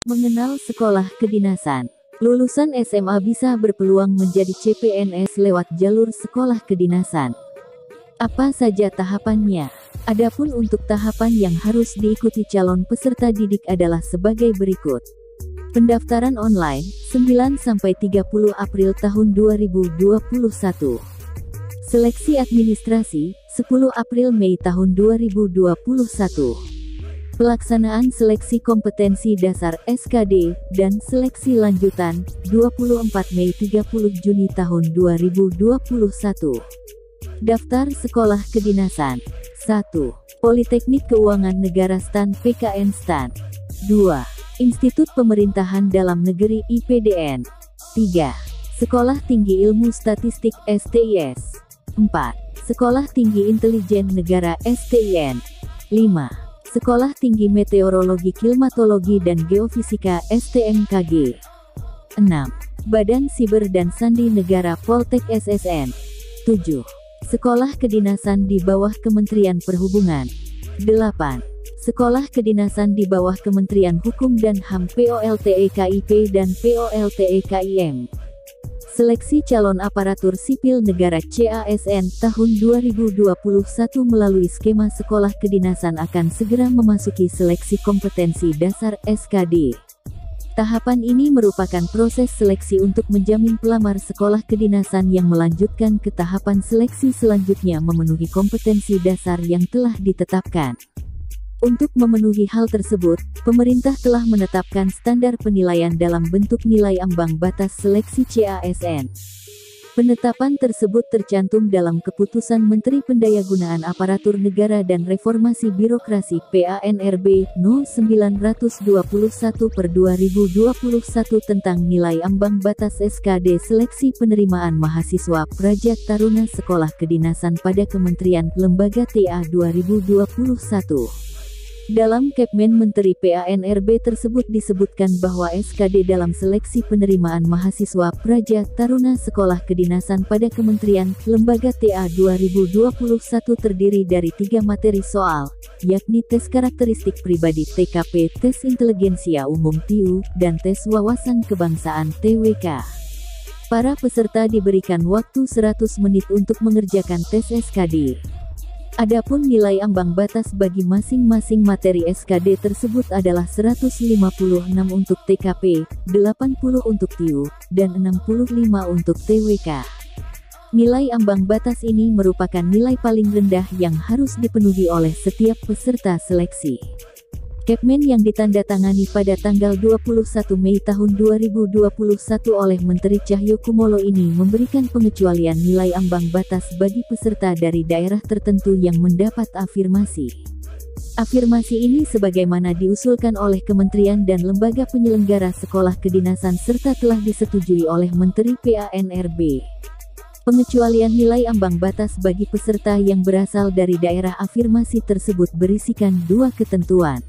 Mengenal sekolah kedinasan. Lulusan SMA bisa berpeluang menjadi CPNS lewat jalur sekolah kedinasan. Apa saja tahapannya? Adapun untuk tahapan yang harus diikuti calon peserta didik adalah sebagai berikut. Pendaftaran online, 9–30 April tahun 2021. Seleksi administrasi, 10 April Mei tahun 2021. Pelaksanaan seleksi kompetensi dasar (SKD) dan seleksi lanjutan, 24 Mei 30 Juni tahun 2021. Daftar sekolah kedinasan. 1. Politeknik Keuangan Negara STAN PKN STAN. 2. Institut Pemerintahan Dalam Negeri IPDN. 3. Sekolah Tinggi Ilmu Statistik STIS. 4. Sekolah Tinggi Intelijen Negara STIN. 5. Sekolah Tinggi Meteorologi Klimatologi dan Geofisika STMKG. 6. Badan Siber dan Sandi Negara Poltek SSN. 7. Sekolah kedinasan di bawah Kementerian Perhubungan. 8. Sekolah kedinasan di bawah Kementerian Hukum dan HAM POLTEKIP dan POLTEKIM. Seleksi calon aparatur sipil negara CASN tahun 2021 melalui skema sekolah kedinasan akan segera memasuki seleksi kompetensi dasar (SKD). Tahapan ini merupakan proses seleksi untuk menjamin pelamar sekolah kedinasan yang melanjutkan ke tahapan seleksi selanjutnya memenuhi kompetensi dasar yang telah ditetapkan. Untuk memenuhi hal tersebut, pemerintah telah menetapkan standar penilaian dalam bentuk nilai ambang batas seleksi CASN. Penetapan tersebut tercantum dalam Keputusan Menteri Pendayagunaan Aparatur Negara dan Reformasi Birokrasi (PANRB) No. 921/2021 tentang nilai ambang batas SKD seleksi penerimaan mahasiswa Praja Taruna Sekolah Kedinasan pada Kementerian Lembaga TA 2021. Dalam Kepmen Menteri PANRB tersebut disebutkan bahwa SKD dalam seleksi penerimaan mahasiswa Praja Taruna Sekolah Kedinasan pada Kementerian Lembaga TA 2021 terdiri dari 3 materi soal, yakni tes karakteristik pribadi TKP, tes inteligensia umum TIU, dan tes wawasan kebangsaan TWK. Para peserta diberikan waktu 100 menit untuk mengerjakan tes SKD. Adapun nilai ambang batas bagi masing-masing materi SKD tersebut adalah 156 untuk TKP, 80 untuk TIU, dan 65 untuk TWK. Nilai ambang batas ini merupakan nilai paling rendah yang harus dipenuhi oleh setiap peserta seleksi. Kepmen yang ditandatangani pada tanggal 21 Mei tahun 2021 oleh Menteri Cahyokumolo ini memberikan pengecualian nilai ambang batas bagi peserta dari daerah tertentu yang mendapat afirmasi. Afirmasi ini sebagaimana diusulkan oleh kementerian dan lembaga penyelenggara sekolah kedinasan serta telah disetujui oleh Menteri PANRB. Pengecualian nilai ambang batas bagi peserta yang berasal dari daerah afirmasi tersebut berisikan 2 ketentuan.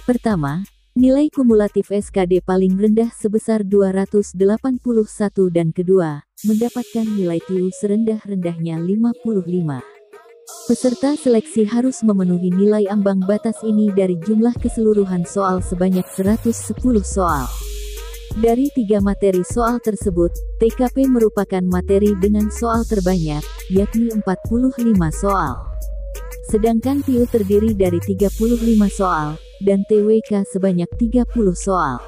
Pertama, nilai kumulatif SKD paling rendah sebesar 281 dan kedua, mendapatkan nilai TIU serendah-rendahnya 55. Peserta seleksi harus memenuhi nilai ambang batas ini dari jumlah keseluruhan soal sebanyak 110 soal. Dari 3 materi soal tersebut, TKP merupakan materi dengan soal terbanyak, yakni 45 soal. Sedangkan TIU terdiri dari 35 soal, dan TWK sebanyak 30 soal.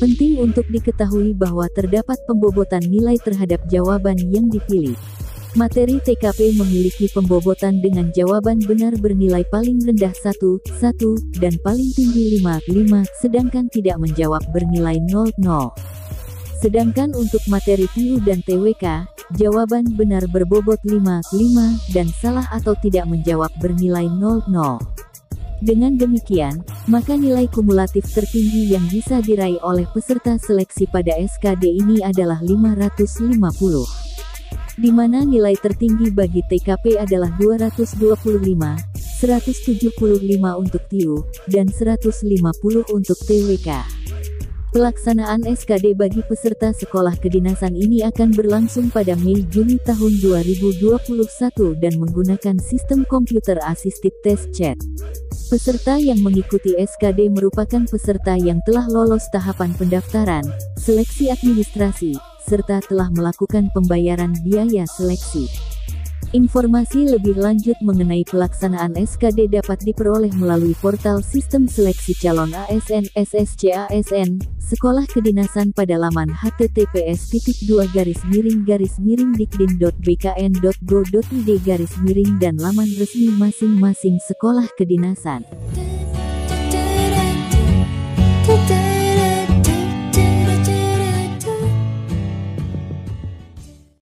Penting untuk diketahui bahwa terdapat pembobotan nilai terhadap jawaban yang dipilih. Materi TKP memiliki pembobotan dengan jawaban benar bernilai paling rendah 1, 1, dan paling tinggi 5, 5, sedangkan tidak menjawab bernilai 0, 0. Sedangkan untuk materi TIU dan TWK, jawaban benar berbobot 5, 5, dan salah atau tidak menjawab bernilai 0, 0. Dengan demikian, maka nilai kumulatif tertinggi yang bisa diraih oleh peserta seleksi pada SKD ini adalah 550. Di mana nilai tertinggi bagi TKP adalah 225, 175 untuk TIU, dan 150 untuk TWK. Pelaksanaan SKD bagi peserta sekolah kedinasan ini akan berlangsung pada Mei-Juni tahun 2021 dan menggunakan sistem Computer Assisted Test Chat. Peserta yang mengikuti SKD merupakan peserta yang telah lolos tahapan pendaftaran, seleksi administrasi, serta telah melakukan pembayaran biaya seleksi. Informasi lebih lanjut mengenai pelaksanaan SKD dapat diperoleh melalui portal Sistem Seleksi Calon ASN SSCASN, Sekolah Kedinasan pada laman https://dikdin.bkn.go.id/ dan laman resmi masing-masing sekolah kedinasan.